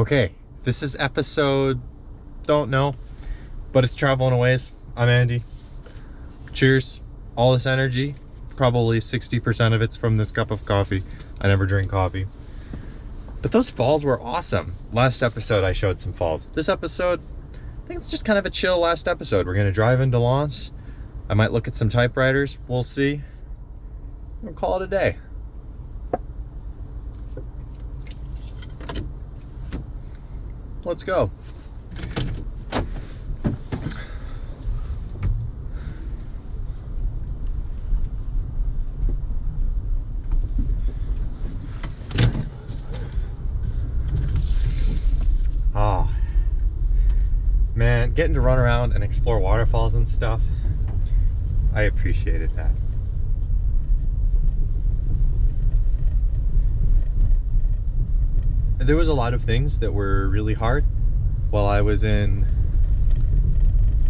Okay, this is episode, don't know, but it's traveling a ways. I'm Andy. Cheers. All this energy, probably 60% of it's from this cup of coffee. I never drink coffee. But those falls were awesome. Last episode I showed some falls. This episode, I think it's just kind of a chill last episode. We're gonna drive into Lanse. I might look at some typewriters, we'll see. We'll call it a day. Let's go. Oh, man, getting to run around and explore waterfalls and stuff, I appreciated that. There was a lot of things that were really hard while I was in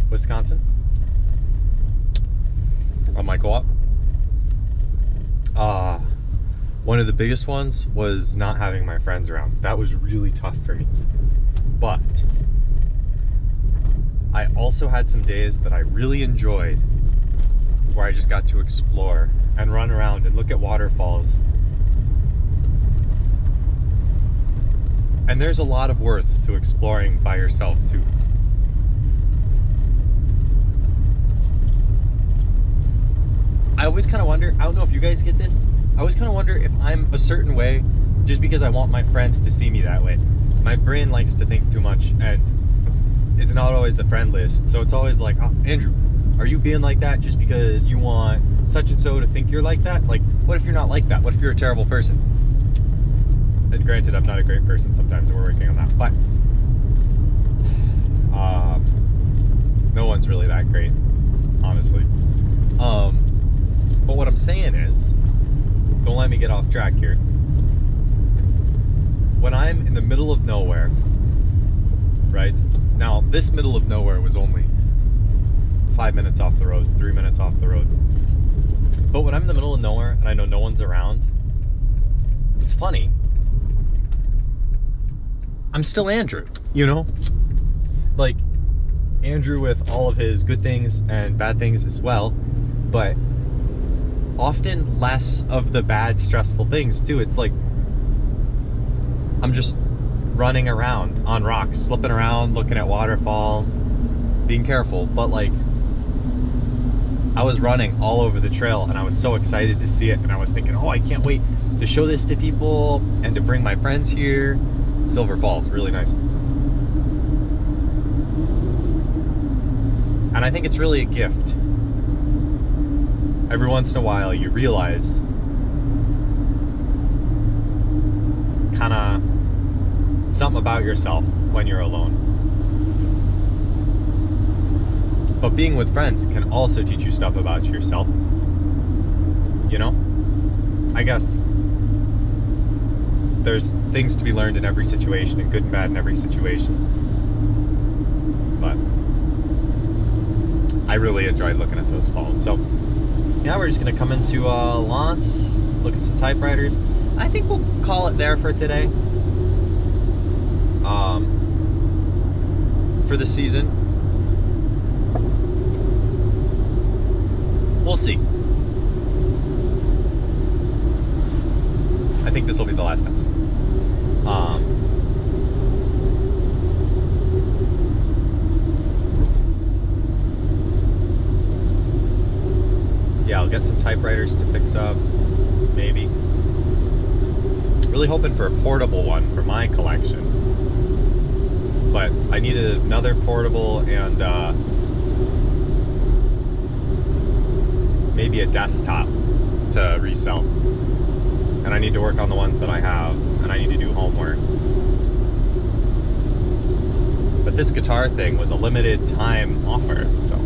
Wisconsin on my co-op. One of the biggest ones was not having my friends around. That was really tough for me. But I also had some days that I really enjoyed where I just got to explore and run around and look at waterfalls. And there's a lot of worth to exploring by yourself too. I always kind of wonder, I don't know if you guys get this, I always kind of wonder if I'm a certain way just because I want my friends to see me that way. My brain likes to think too much and it's not always the friend list. So it's always like, oh, Andrew, are you being like that just because you want such and so to think you're like that? Like, what if you're not like that? What if you're a terrible person? And granted, I'm not a great person sometimes, we're working on that, but no one's really that great, honestly. But what I'm saying is, don't let me get off track here. When I'm in the middle of nowhere, right? Now, this middle of nowhere was only 5 minutes off the road, 3 minutes off the road. But when I'm in the middle of nowhere and I know no one's around, it's funny. I'm still Andrew, you know? Like, Andrew with all of his good things and bad things as well, but often less of the bad, stressful things too. It's like, I'm just running around on rocks, slipping around, looking at waterfalls, being careful, but like, I was running all over the trail and I was so excited to see it, and I was thinking, oh, I can't wait to show this to people and to bring my friends here. Silver Falls, really nice. And I think it's really a gift. Every once in a while you realize kind of something about yourself when you're alone. But being with friends can also teach you stuff about yourself. You know? I guess there's things to be learned in every situation, and good and bad in every situation. But I really enjoyed looking at those falls. So yeah, we're just gonna come into Lanse, look at some typewriters. I think we'll call it there for today. For the season. We'll see. I think this will be the last episode. Yeah, I'll get some typewriters to fix up, maybe. Really hoping for a portable one for my collection. But I need another portable and maybe a desktop to resell. And I need to work on the ones that I have, and I need to do homework. But this guitar thing was a limited time offer, so.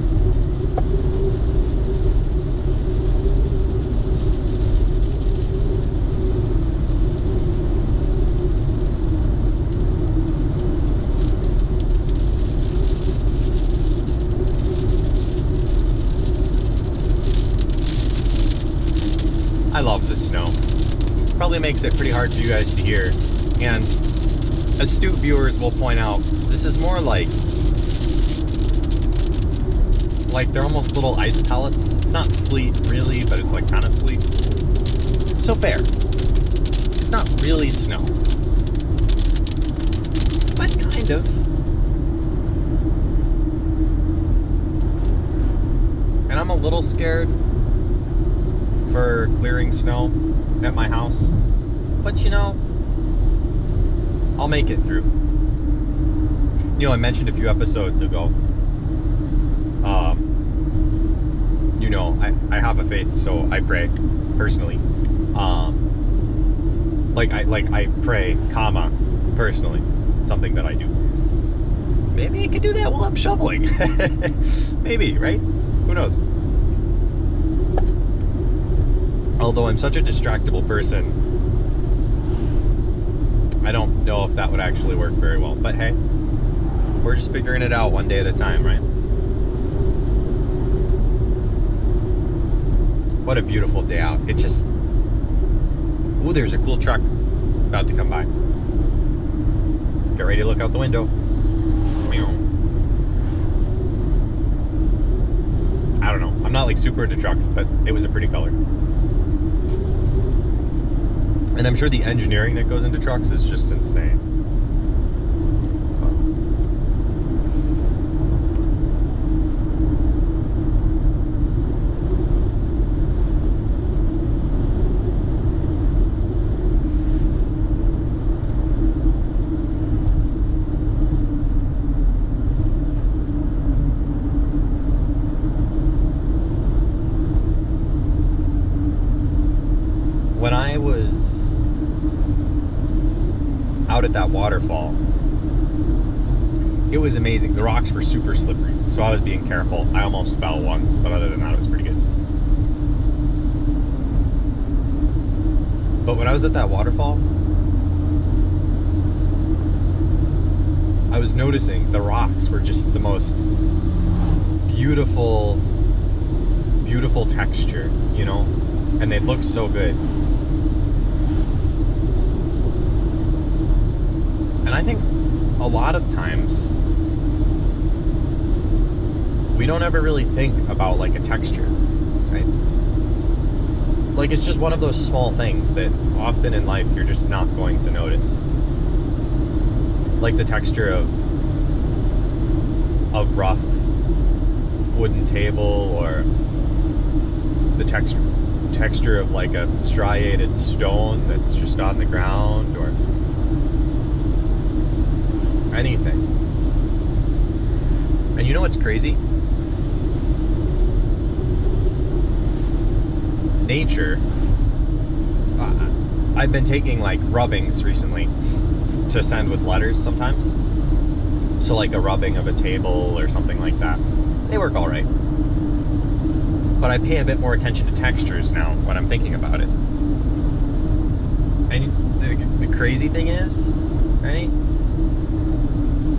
I love the snow. Probably makes it pretty hard for you guys to hear, and astute viewers will point out, this is more like they're almost little ice pellets. It's not sleet really, but it's like kind of sleet. So fair. It's not really snow, but kind of. And I'm a little scared for clearing snow at my house, but you know, I'll make it through. You know, I mentioned a few episodes ago, you know, I have a faith, so I pray personally. I pray, personally. Something that I do. Maybe I could do that while I'm shoveling. Maybe, right? Who knows? Although I'm such a distractible person, I don't know if that would actually work very well. But hey, we're just figuring it out one day at a time, right? What a beautiful day out. It just... Ooh, there's a cool truck about to come by. Get ready to look out the window. I don't know. I'm not like super into trucks, but it was a pretty color. And I'm sure the engineering that goes into trucks is just insane. When I was out at that waterfall, it was amazing. The rocks were super slippery, so I was being careful. I almost fell once, but other than that, it was pretty good. But when I was at that waterfall, I was noticing the rocks were just the most beautiful, beautiful texture, you know? And they looked so good. And I think a lot of times we don't ever really think about like a texture, right? Like it's just one of those small things that often in life you're just not going to notice. Like the texture of a rough wooden table, or the texture of like a striated stone that's just on the ground, or anything. And you know what's crazy? Nature, I've been taking like rubbings recently to send with letters sometimes. So like a rubbing of a table or something like that. They work all right. But I pay a bit more attention to textures now when I'm thinking about it. And the crazy thing is, right,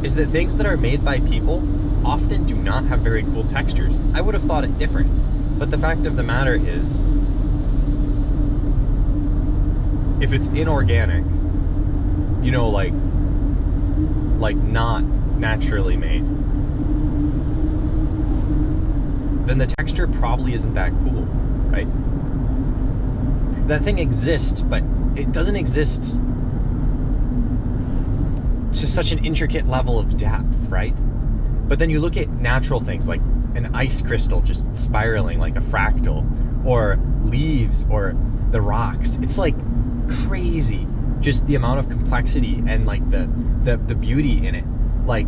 is that things that are made by people often do not have very cool textures. I would have thought it different. But the fact of the matter is, if it's inorganic, you know, like not naturally made, then the texture probably isn't that cool, right? That thing exists, but it doesn't exist to such an intricate level of depth, right? But then you look at natural things like an ice crystal just spiraling like a fractal, or leaves, or the rocks. It's like crazy, just the amount of complexity and like the beauty in it. Like,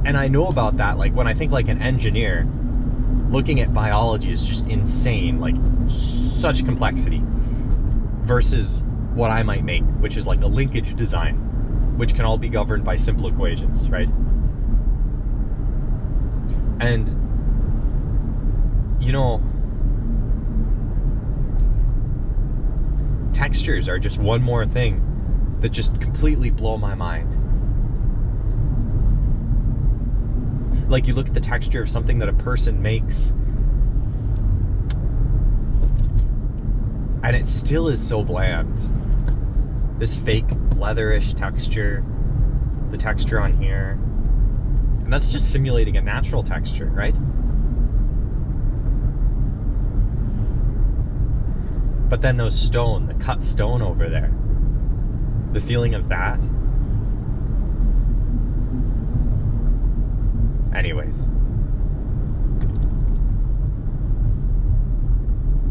and I know about that, like when I think like an engineer looking at biology is just insane, like such complexity, versus what I might make, which is like a linkage design, which can all be governed by simple equations, right? And you know, textures are just one more thing that just completely blow my mind. Like you look at the texture of something that a person makes, and it still is so bland. this fake leatherish texture, the texture on here. And that's just simulating a natural texture, right? But then those stone, the cut stone over there, the feeling of that. Anyways,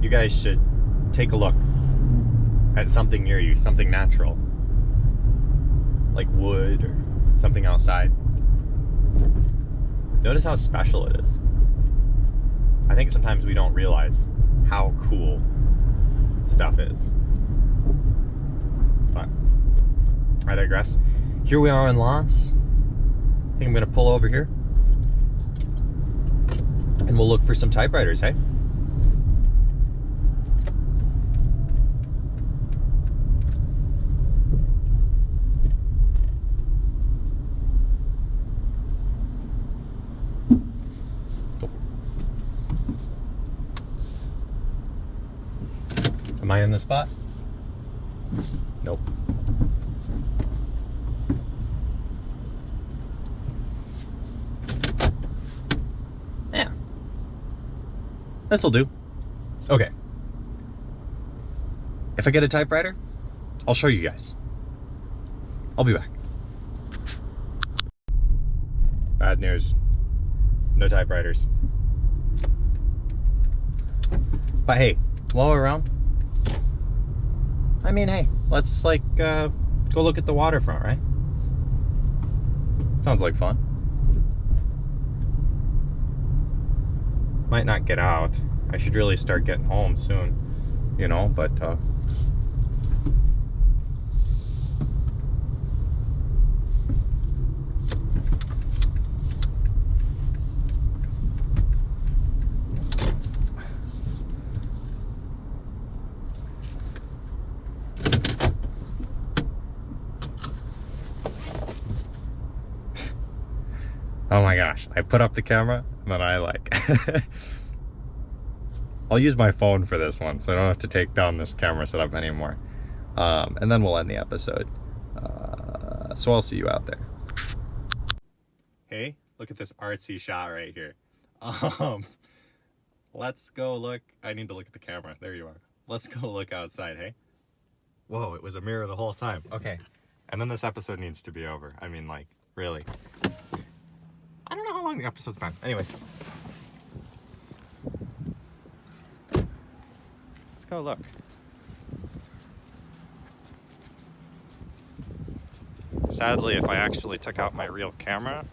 you guys should take a look at something near you, something natural, like wood or something outside. Notice how special it is. I think sometimes we don't realize how cool stuff is. But I digress. Here we are in Lanse. I think I'm gonna pull over here and we'll look for some typewriters, hey? Am I in the spot? Nope. Yeah. This'll do. Okay. If I get a typewriter, I'll show you guys. I'll be back. Bad news. No typewriters. But hey, while we're around, I mean, hey, let's like go look at the waterfront, right? Sounds like fun. Might not get out. I should really start getting home soon, you know, but oh my gosh, I put up the camera and then I like I'll use my phone for this one so I don't have to take down this camera setup anymore. And then we'll end the episode. So I'll see you out there. Hey, look at this artsy shot right here. Let's go look. I need to look at the camera. There you are. Let's go look outside, hey? Whoa, it was a mirror the whole time. Okay. And then this episode needs to be over. I mean, like, really. I don't know how long the episode's been. Anyway. Let's go look. Sadly, if I actually took out my real camera,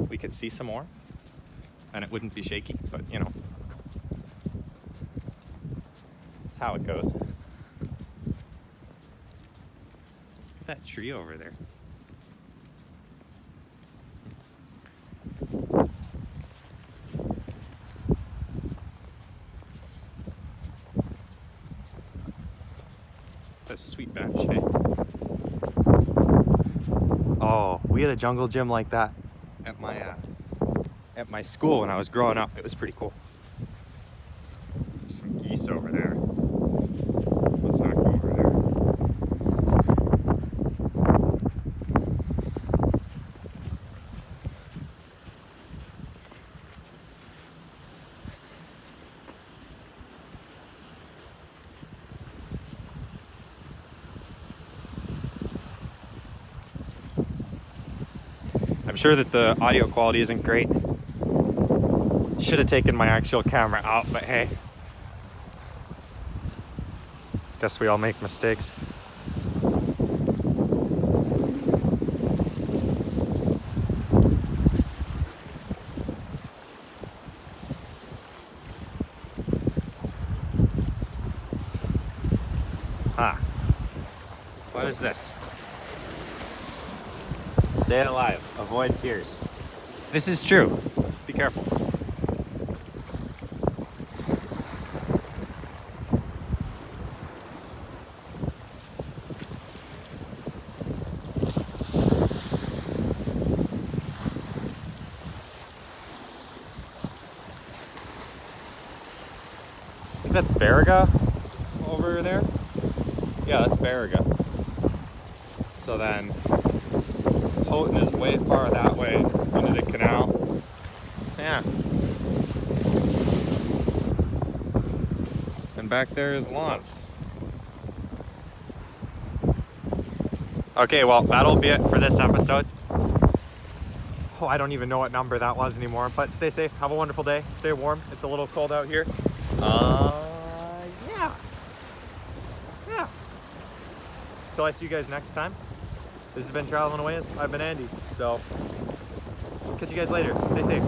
we could see some more. And it wouldn't be shaky, but you know. That's how it goes. Look at that tree over there. That's a sweet bench, hey? Oh, we had a jungle gym like that at my school when I was growing up. It was pretty cool. There's some geese over there. Let's not go over there. I'm sure that the audio quality isn't great. Should have taken my actual camera out, but hey. Guess we all make mistakes. Ah. What is this? Stay alive. Avoid fears. This is true. Be careful. I think that's Baraga over there. Yeah, that's Barriga. So then Houghton is way far that way into the canal. Yeah. And back there is Lanse. Okay, well, that'll be it for this episode. Oh, I don't even know what number that was anymore, but stay safe, have a wonderful day, stay warm. It's a little cold out here. Yeah. Till I see you guys next time. This has been Traveling Aways. I've been Andy, so catch you guys later. Stay safe.